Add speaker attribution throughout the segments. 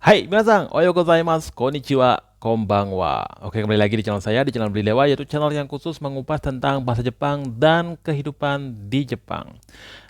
Speaker 1: Hai, minasan, ohayo gozaimasu, konnichiwa, konbanwa. Oke, kembali lagi di channel saya, di channel Beli Lewa, yaitu channel yang khusus mengupas tentang bahasa Jepang dan kehidupan di Jepang.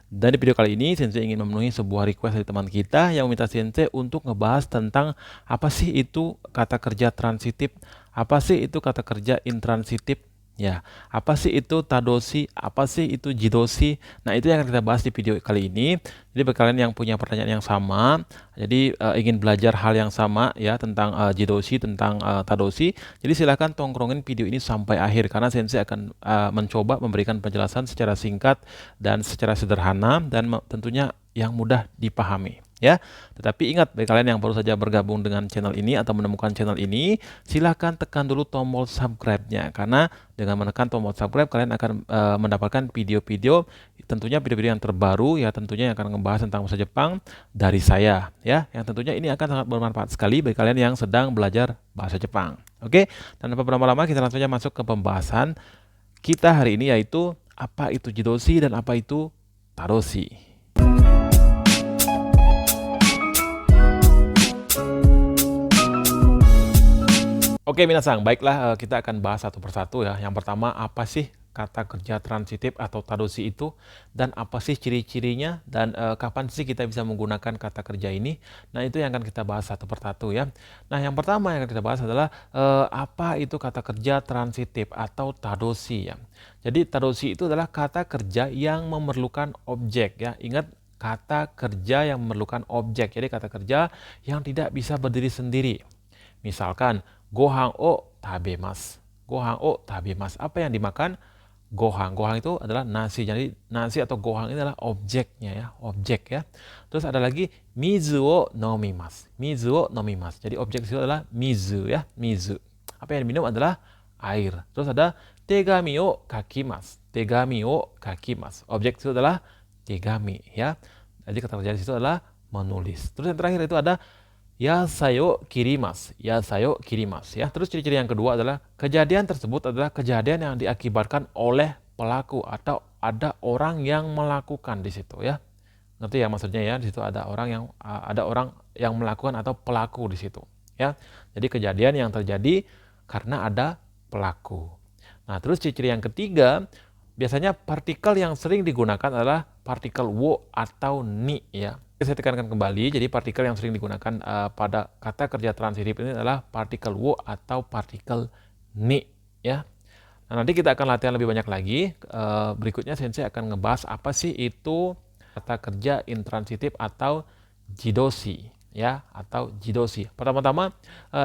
Speaker 1: Dan di video kali ini, Sensei ingin memenuhi sebuah request dari teman kita yang meminta Sensei untuk ngebahas tentang apa sih itu kata kerja transitif, apa sih itu kata kerja intransitif, ya, apa sih itu tadoshi, apa sih itu jidoshi. Nah, itu yang akan kita bahas di video kali ini. Jadi bagi kalian yang punya pertanyaan yang sama, jadi ingin belajar hal yang sama ya tentang jidoshi, tentang tadoshi, jadi silahkan tongkrongin video ini sampai akhir karena Sensei akan mencoba memberikan penjelasan secara singkat dan secara sederhana dan tentunya yang mudah dipahami ya. Tetapi ingat, bagi kalian yang baru saja bergabung dengan channel ini atau menemukan channel ini, silahkan tekan dulu tombol subscribe-nya karena dengan menekan tombol subscribe kalian akan mendapatkan video-video, tentunya video-video yang terbaru ya, tentunya yang akan ngebahas tentang bahasa Jepang dari saya ya, yang tentunya ini akan sangat bermanfaat sekali bagi kalian yang sedang belajar bahasa Jepang. Oke, dan tanpa berlama-lama kita langsung saja masuk ke pembahasan kita hari ini, yaitu apa itu jidoshi dan apa itu tadoshi. Oke, minasan, baiklah, kita akan bahas satu persatu ya. Yang pertama, apa sih kata kerja transitif atau tadoshi itu, dan apa sih ciri-cirinya, dan kapan sih kita bisa menggunakan kata kerja ini. Nah, itu yang akan kita bahas satu persatu ya. Nah, yang pertama yang akan kita bahas adalah apa itu kata kerja transitif atau tadoshi ya. Jadi tadoshi itu adalah kata kerja yang memerlukan objek ya. Ingat, kata kerja yang memerlukan objek. Jadi kata kerja yang tidak bisa berdiri sendiri. Misalkan, gohan o tabemasu. Gohan o tabemasu. Apa yang dimakan? Gohan. Gohan itu adalah nasi. Jadi nasi atau gohan ini adalah objeknya ya, objek ya. Terus ada lagi mizu o nomimasu. Mizu o nomimasu. Jadi objek itu adalah mizu ya, mizu. Apa yang diminum adalah air. Terus ada tegami o kakimasu. Tegami o kakimasu. Objek itu adalah tegami ya. Jadi kata kerja di situ adalah menulis. Terus yang terakhir itu ada yasayo kirimas, yasayo kirimas ya. Terus ciri-ciri yang kedua adalah kejadian tersebut adalah kejadian yang diakibatkan oleh pelaku atau ada orang yang melakukan di situ ya. Ngerti ya maksudnya ya? Di situ ada orang yang melakukan atau pelaku di situ ya. Jadi kejadian yang terjadi karena ada pelaku. Nah, terus ciri-ciri yang ketiga, biasanya partikel yang sering digunakan adalah partikel wo atau ni ya. Saya tekankan kembali, jadi partikel yang sering digunakan pada kata kerja transitif ini adalah partikel wo atau partikel ni ya. Nah, nanti kita akan latihan lebih banyak lagi. Berikutnya Sensei akan ngebahas apa sih itu kata kerja intransitif atau jidoshi ya, atau jidoshi. Pertama-tama,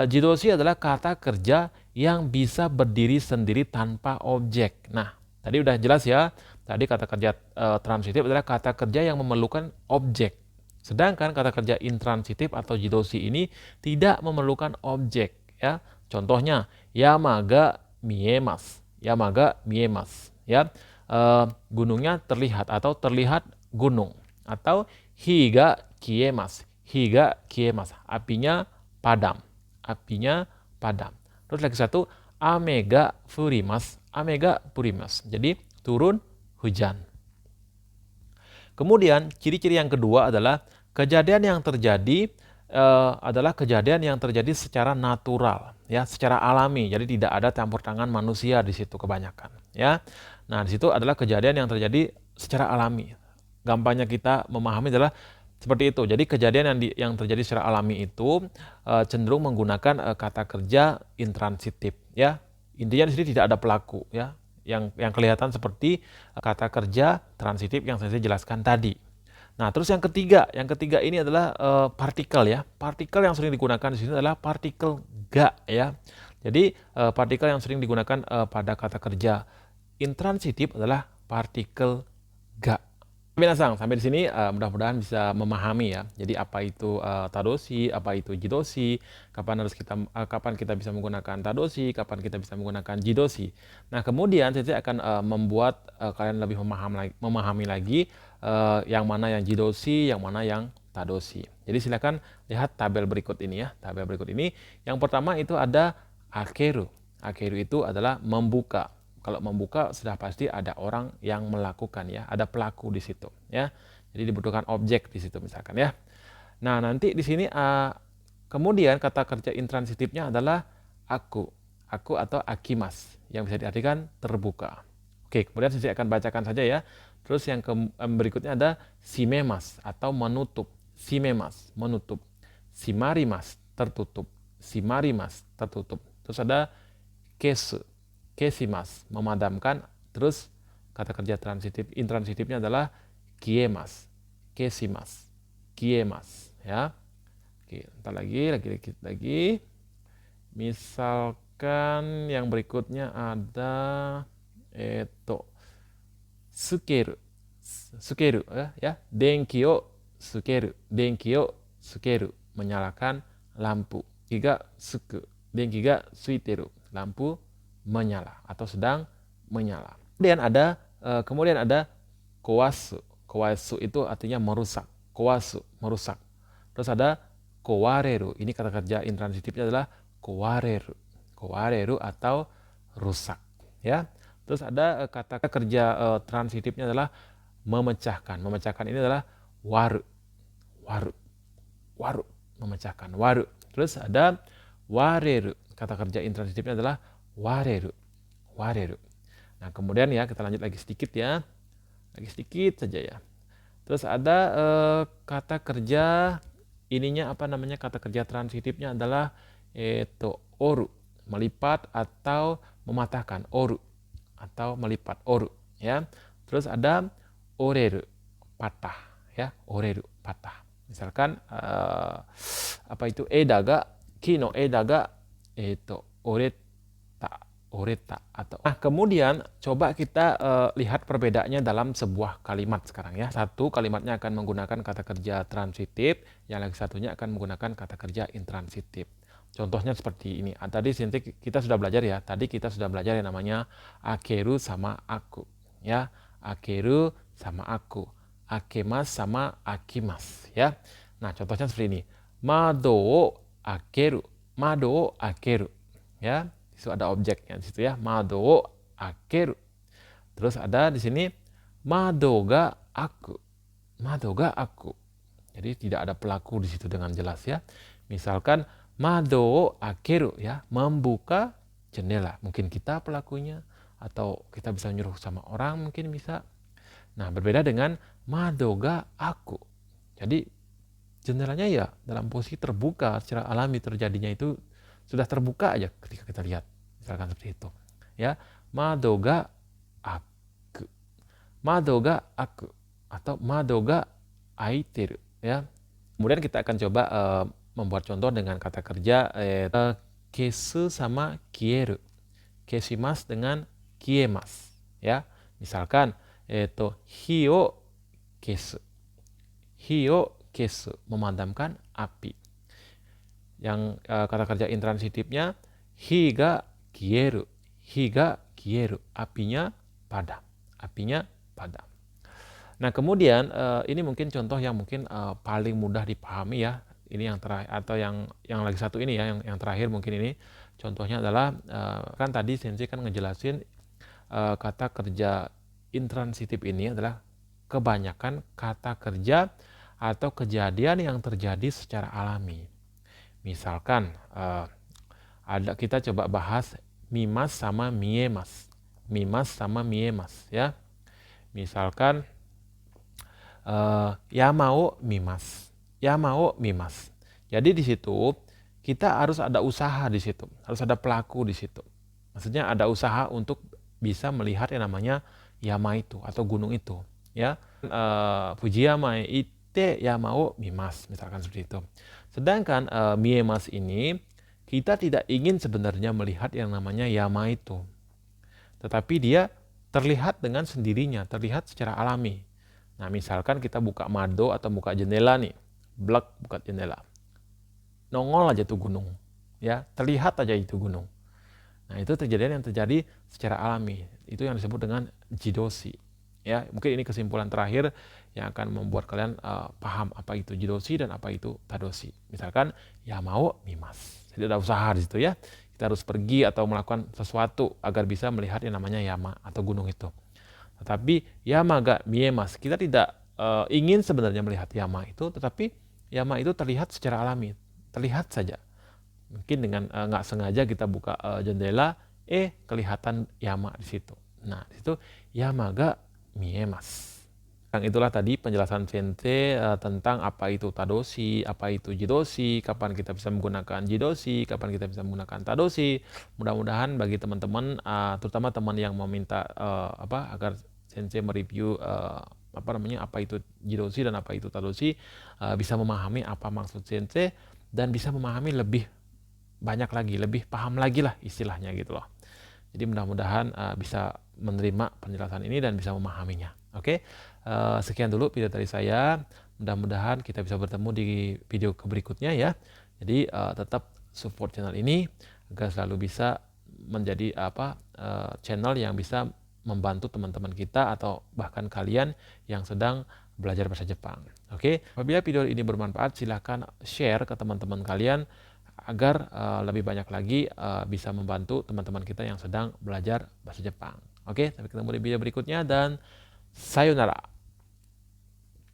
Speaker 1: jidoshi adalah kata kerja yang bisa berdiri sendiri tanpa objek. Nah, tadi udah jelas ya. Tadi kata kerja transitif adalah kata kerja yang memerlukan objek. Sedangkan kata kerja intransitif atau jidoshi ini tidak memerlukan objek ya. Contohnya yamaga miemas. Yamaga miemas ya. Gunungnya terlihat atau terlihat gunung, atau higa kiemas. Higa kiemas. Apinya padam. Apinya padam. Terus lagi satu, amega furimas. Amega furimas. Jadi turun hujan. Kemudian ciri-ciri yang kedua adalah kejadian yang terjadi adalah kejadian yang terjadi secara natural ya, secara alami. Jadi tidak ada campur tangan manusia di situ kebanyakan ya. Nah, di situ adalah kejadian yang terjadi secara alami. Gampangnya kita memahami adalah seperti itu. Jadi kejadian yang terjadi secara alami itu cenderung menggunakan kata kerja intransitif ya. Intinya di sini tidak ada pelaku ya. Yang kelihatan seperti kata kerja transitif yang saya jelaskan tadi. Nah, terus yang ketiga ini adalah partikel ya. Partikel yang sering digunakan di sini adalah partikel ga ya. Jadi partikel yang sering digunakan pada kata kerja intransitif adalah partikel ga. Minasan, sampai di sini mudah-mudahan bisa memahami ya. Jadi apa itu tadoshi, apa itu jidoshi, kapan kita bisa menggunakan tadoshi, kapan kita bisa menggunakan jidoshi. Nah, kemudian saya akan membuat kalian lebih memahami lagi yang mana yang jidoshi, yang mana yang tadoshi. Jadi silakan lihat tabel berikut ini ya. Tabel berikut ini, yang pertama itu ada akeru. Akeru itu adalah membuka. Kalau membuka sudah pasti ada orang yang melakukan ya, ada pelaku di situ ya. Jadi dibutuhkan objek di situ misalkan ya. Nah, nanti di sini Kemudian kata kerja intransitifnya adalah aku. Aku atau akimas yang bisa diartikan terbuka. Oke, kemudian saya akan bacakan saja ya. Terus yang berikutnya ada simemas atau menutup. Simemas, menutup. Simarimas, tertutup. Simarimas, tertutup. Terus ada kesu, kesimas, memadamkan. Terus kata kerja intransitifnya adalah kiemas, kesimas, kiemas, ya. Oke, entar lagi, dikit lagi. Misalkan yang berikutnya ada sukeru, sukeru, ya, denki o sukeru, denki o sukeru, menyalakan lampu. Denki ga suku, denki ga suiteru, lampu menyala atau sedang menyala. Kemudian ada kowasu. Kowasu itu artinya merusak. Kowasu, merusak. Terus ada kowareru. Ini kata kerja intransitifnya adalah kowareru. Kowareru atau rusak, ya. Terus ada kata kerja transitifnya adalah memecahkan. Memecahkan ini adalah waru. Waru. Waru, memecahkan. Waru. Terus ada wareru. Kata kerja intransitifnya adalah wareru. Wareru. Nah, kemudian ya kita lanjut lagi sedikit ya. Lagi sedikit saja ya. Terus ada kata kerja ininya apa namanya? Kata kerja transitifnya adalah oru, melipat atau mematahkan. Oru atau melipat, oru, ya. Terus ada oreru, patah, ya. Oreru, patah. Misalkan apa itu edaga, kino edaga oreta atau. Nah, kemudian coba kita lihat perbedaannya dalam sebuah kalimat sekarang ya. Satu kalimatnya akan menggunakan kata kerja transitif, yang lagi satunya akan menggunakan kata kerja intransitif. Contohnya seperti ini. Tadi kita sudah belajar ya. Tadi kita sudah belajar yang namanya akeru sama aku, ya. Akeru sama aku, akemas sama akimas, ya. Nah, contohnya seperti ini. Mado o akeru, mado o akeru, ya. Itu ada objeknya di situ ya. Mado o akeru. Terus ada di sini mado ga aku. Mado ga aku. Jadi tidak ada pelaku di situ dengan jelas ya. Misalkan mado o akeru, ya, membuka jendela. Mungkin kita pelakunya atau kita bisa nyuruh sama orang, mungkin bisa. Nah, berbeda dengan mado ga aku. Jadi jendelanya ya dalam posisi terbuka, secara alami terjadinya itu sudah terbuka aja ketika kita lihat. Misalkan seperti itu. Ya, mado ga aku. Mado ga aku atau mado ga aiteru, ya. Kemudian kita akan coba membuat contoh dengan kata kerja kesu sama kieru. Kesimas dengan kiemas, ya. Misalkan hi o kesu. Hi o kesu, memadamkan api. Yang kata kerja intransitifnya hi ga kieru. Hi ga kieru, apinya padam. Apinya padam. Nah, kemudian ini mungkin contoh yang mungkin paling mudah dipahami ya. Ini yang terakhir atau yang lagi satu ini ya, yang terakhir mungkin ini. Contohnya adalah kan tadi Sensei kan ngejelasin kata kerja intransitif ini adalah kebanyakan kata kerja atau kejadian yang terjadi secara alami. Misalkan kita coba bahas mimas sama miemas. Mimas sama miemas, ya. Misalkan yamao mimas. Yamao mimas. Jadi di situ kita harus ada usaha di situ, harus ada pelaku di situ. Maksudnya ada usaha untuk bisa melihat yang namanya yama itu atau gunung itu, ya. Fujiyama ite yamao mimas, misalkan seperti itu. Sedangkan miemas ini kita tidak ingin sebenarnya melihat yang namanya yama itu. Tetapi dia terlihat dengan sendirinya, terlihat secara alami. Nah, misalkan kita buka mado atau buka jendela nih, blak buka jendela, nongol aja tuh gunung, ya, terlihat aja itu gunung. Nah, itu kejadian yang terjadi secara alami. Itu yang disebut dengan jidoshi. Ya, mungkin ini kesimpulan terakhir yang akan membuat kalian paham apa itu jidoshi dan apa itu tadoshi. Misalkan yamao mimas. Jadi ada usaha di situ ya. Kita harus pergi atau melakukan sesuatu agar bisa melihat yang namanya yama atau gunung itu. Tetapi yama ga miemas, kita tidak ingin sebenarnya melihat yama itu, tetapi yama itu terlihat secara alami, terlihat saja. Mungkin dengan nggak sengaja kita buka jendela, kelihatan Yama di situ. Nah, di situ Yama ga miemas. Itulah tadi penjelasan Sensei tentang apa itu Tadoshi, apa itu Jidoshi, kapan kita bisa menggunakan Jidoshi, kapan kita bisa menggunakan Tadoshi. Mudah-mudahan bagi teman-teman, terutama teman yang meminta agar Sensei mereview apa itu Jidoshi dan apa itu Tadoshi, bisa memahami apa maksud Sensei dan bisa memahami lebih banyak lagi, lebih paham lagi lah istilahnya gitu loh. Jadi mudah-mudahan bisa menerima penjelasan ini dan bisa memahaminya. Oke, sekian dulu video dari saya. Mudah-mudahan kita bisa bertemu di video berikutnya ya. Jadi tetap support channel ini agar selalu bisa menjadi channel yang bisa membantu teman-teman kita atau bahkan kalian yang sedang belajar bahasa Jepang. Oke, apabila video ini bermanfaat silahkan share ke teman-teman kalian agar lebih banyak lagi bisa membantu teman-teman kita yang sedang belajar bahasa Jepang. Oke, sampai ketemu di video berikutnya dan sayonara.